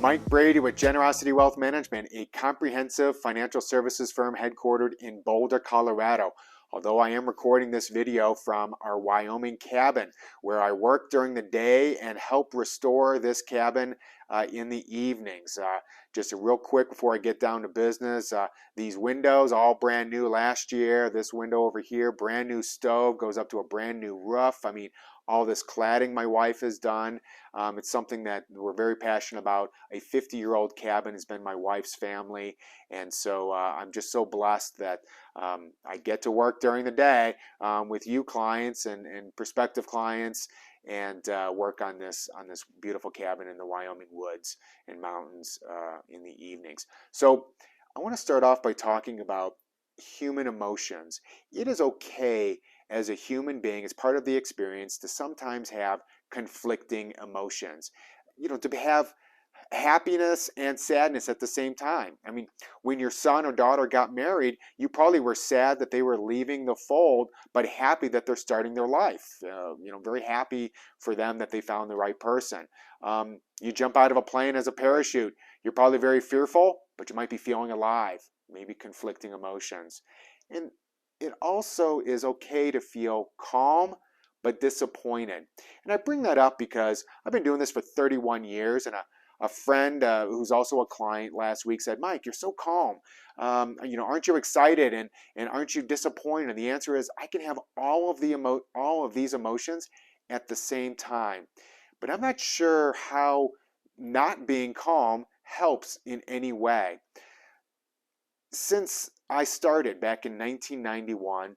Mike Brady with Generosity Wealth Management, a comprehensive financial services firm headquartered in Boulder, Colorado. Although I am recording this video from our Wyoming cabin, where I work during the day and help restore this cabin in the evenings. Just a real quick before I get down to business, these windows all brand new last year. This window over here, brand new stove, goes up to a brand new roof. I mean, all this cladding my wife has done. It's something that we're very passionate about. A 50-year-old cabin has been my wife's family, and so I'm just so blessed that I get to work during the day with you clients and prospective clients, and work on this beautiful cabin in the Wyoming woods and mountains in the evenings. So I want to start off by talking about human emotions. It is okay as a human being, as part of the experience, to sometimes have conflicting emotions. You know, to have happiness and sadness at the same time. I mean, when your son or daughter got married, you probably were sad that they were leaving the fold, but happy that they're starting their life. Very happy for them that they found the right person. You jump out of a plane as a parachute. You're probably very fearful, but you might be feeling alive, maybe conflicting emotions. And it also is okay to feel calm but disappointed. And I bring that up because I've been doing this for 31 years, and a friend who's also a client last week said, "Mike, you're so calm. Aren't you excited and aren't you disappointed?" And the answer is, I can have all of these emotions at the same time. But I'm not sure how not being calm helps in any way. Since I started back in 1991,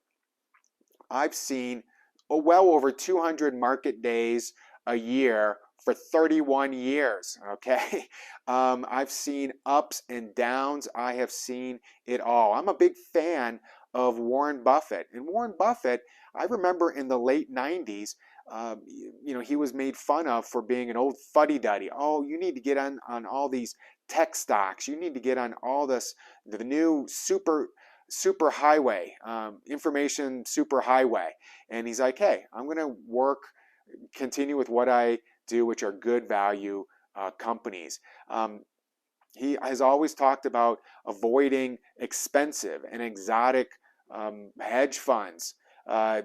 I've seen well over 200 market days a year for 31 years, okay? I've seen ups and downs. I have seen it all. I'm a big fan of Warren Buffett. And Warren Buffett, I remember in the late 90s, he was made fun of for being an old fuddy-duddy. Oh, you need to get on all these tech stocks. You need to get on all the new super highway, information super highway. And he's like, hey, I'm going to continue with what I do, which are good value companies. He has always talked about avoiding expensive and exotic hedge funds.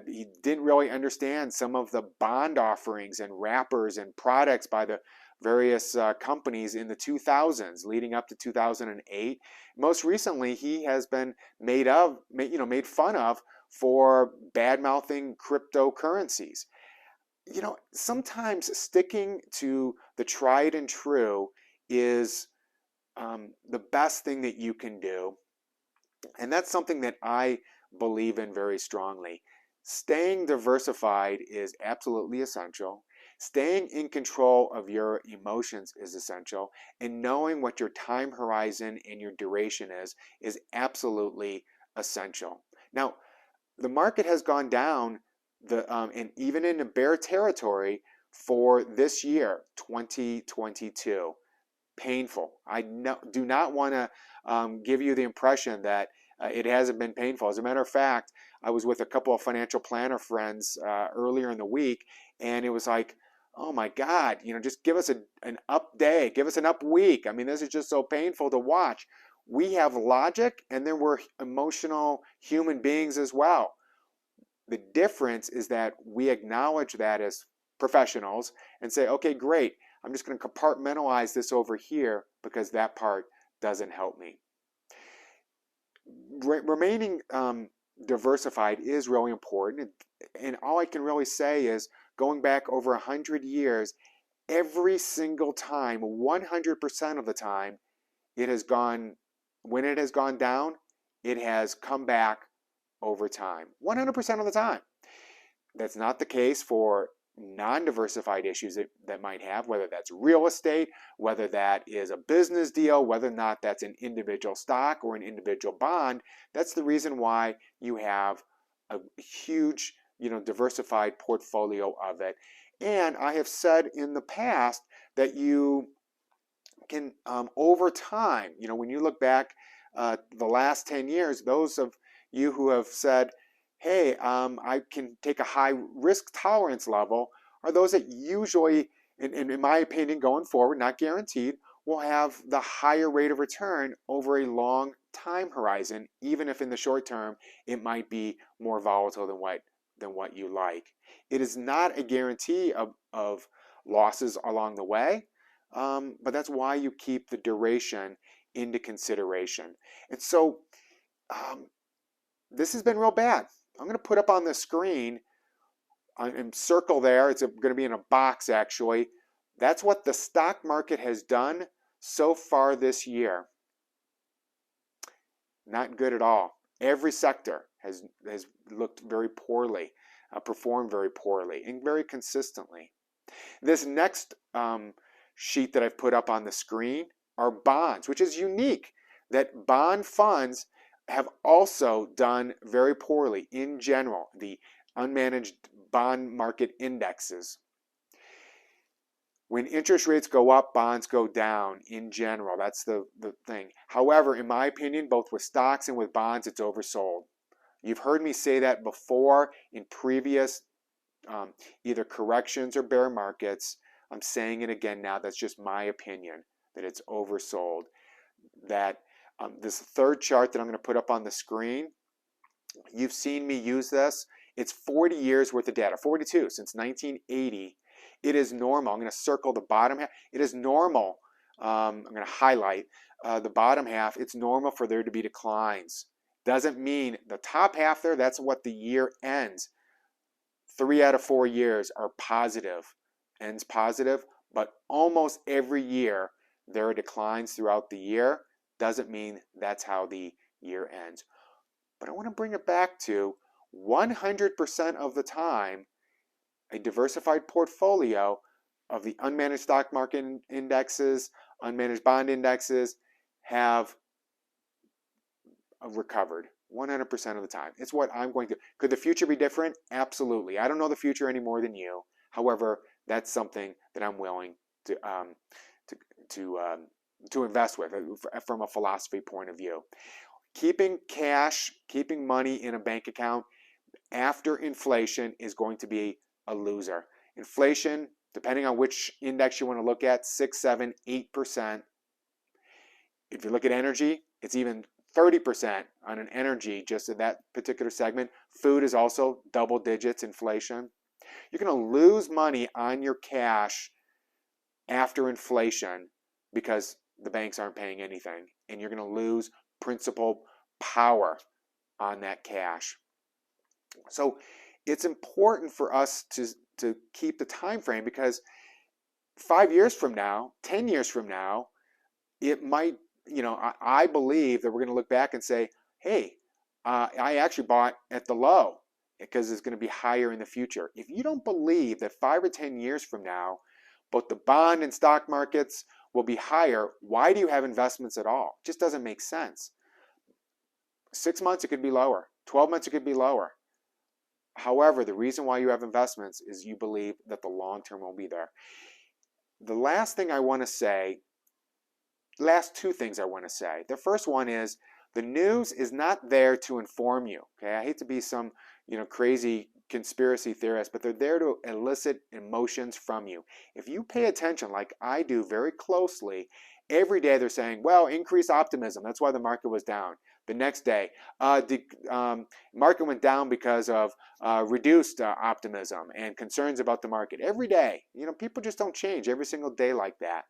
He didn't really understand some of the bond offerings and wrappers and products by the various companies in the 2000s leading up to 2008. Most recently, he has been made fun of for bad-mouthing cryptocurrencies. Sometimes sticking to the tried and true is the best thing that you can do. And that's something that I believe in very strongly. Staying diversified is absolutely essential. Staying in control of your emotions is essential. And knowing what your time horizon and your duration is absolutely essential. Now, the market has gone down and even in a bear territory for this year, 2022. Painful. I do not want to give you the impression that it hasn't been painful. As a matter of fact, I was with a couple of financial planner friends earlier in the week, and it was like, oh my God, just give us an up day, give us an up week. I mean, this is just so painful to watch. We have logic, and then we're emotional human beings as well. The difference is that we acknowledge that as professionals and say, okay, great, I'm just going to compartmentalize this over here because that part doesn't help me. Remaining diversified is really important. And all I can really say is, going back over 100 years, every single time, 100% of the time, when it has gone down, it has come back over time, 100% of the time. That's not the case for non-diversified issues that might have, whether that's real estate, whether that is a business deal, whether or not that's an individual stock or an individual bond. That's the reason why you have a huge, diversified portfolio of it. And I have said in the past that you can, over time, when you look back the last 10 years, those of you who have said, hey, I can take a high risk tolerance level, are those that usually, in my opinion, going forward, not guaranteed, will have the higher rate of return over a long time horizon, even if in the short term it might be more volatile than what you like. It is not a guarantee of losses along the way, but that's why you keep the duration into consideration. And so this has been real bad. I'm going to put up on the screen and circle there. It's going to be in a box actually. That's what the stock market has done so far this year. Not good at all. Every sector has looked very poorly, performed very poorly, and very consistently. This next sheet that I've put up on the screen are bonds, which is unique that bond funds have also done very poorly in general, the unmanaged bond market indexes. When interest rates go up, bonds go down in general. That's the thing. However, in my opinion, both with stocks and with bonds, it's oversold. You've heard me say that before in previous either corrections or bear markets. I'm saying it again now. That's just my opinion, that it's oversold. That this third chart that I'm going to put up on the screen, you've seen me use this. It's 40 years worth of data, 42 since 1980. It is normal. I'm going to circle the bottom half. It is normal. I'm going to highlight the bottom half. It's normal for there to be declines. Doesn't mean the top half there, that's what the year ends. 3 out of 4 years are positive, ends positive, but almost every year there are declines throughout the year. Doesn't mean that's how the year ends. But I want to bring it back to 100% of the time, a diversified portfolio of the unmanaged stock market indexes, unmanaged bond indexes have recovered 100% of the time. It's what I'm going to. Could the future be different? Absolutely. I don't know the future any more than you. However, that's something that I'm willing to invest with from a philosophy point of view. Keeping cash, keeping money in a bank account after inflation is going to be a loser. Inflation, depending on which index you want to look at, 6, 7, 8%. If you look at energy, it's even 30% on an energy just in that particular segment. Food is also double digits inflation. You're going to lose money on your cash after inflation because the banks aren't paying anything, and you're going to lose principal power on that cash. So it's important for us to keep the time frame, because 5 years from now, 10 years from now, it might, I believe that we're going to look back and say, hey, I actually bought at the low because it's going to be higher in the future. If you don't believe that 5 or 10 years from now, both the bond and stock markets will be higher, why do you have investments at all? It just doesn't make sense. 6 months, it could be lower. 12 months, it could be lower. However, the reason why you have investments is you believe that the long term will be there. The last thing I want to say, last two things I want to say. The first one is the news is not there to inform you. Okay, I hate to be some crazy conspiracy theorist, but they're there to elicit emotions from you. If you pay attention, like I do very closely, every day they're saying, well, increased optimism. That's why the market was down. The next day, the market went down because of reduced optimism and concerns about the market. Every day, people just don't change every single day like that.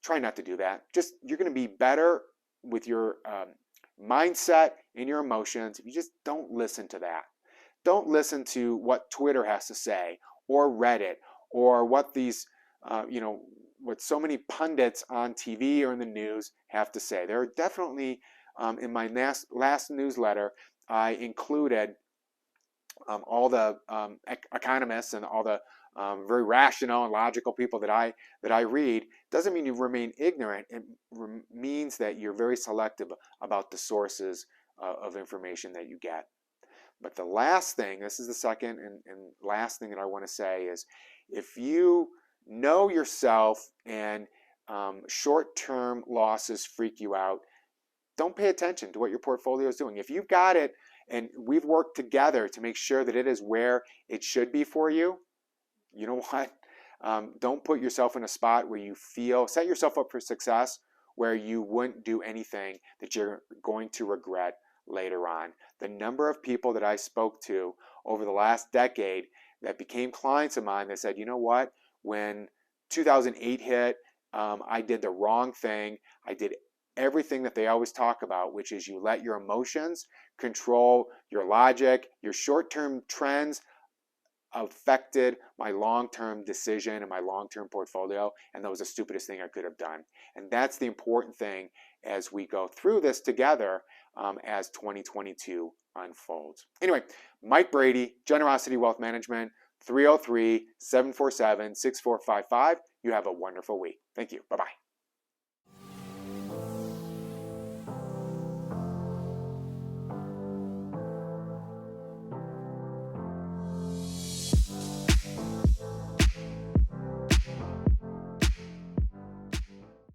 Try not to do that. Just, you're going to be better with your mindset and your emotions if you just don't listen to that. Don't listen to what Twitter has to say, or Reddit, or what these, what so many pundits on TV or in the news have to say. There are definitely, in my last newsletter, I included all the economists and all the very rational and logical people that I read. Doesn't mean you remain ignorant. It means that you're very selective about the sources of information that you get. But the last thing, this is the second and last thing that I want to say, is if you know yourself and short-term losses freak you out, don't pay attention to what your portfolio is doing. If you've got it and we've worked together to make sure that it is where it should be for you, you know what? Don't put yourself in a spot where you feel, set yourself up for success where you wouldn't do anything that you're going to regret later on. The number of people that I spoke to over the last decade that became clients of mine that said, you know what, when 2008 hit, I did the wrong thing. I did everything that they always talk about, which is you let your emotions control your logic, your short-term trends affected my long-term decision and my long-term portfolio, and that was the stupidest thing I could have done. And that's the important thing as we go through this together as 2022 unfolds. Anyway, Mike Brady, Generosity Wealth Management, 303-747-6455. You have a wonderful week. Thank you. Bye-bye.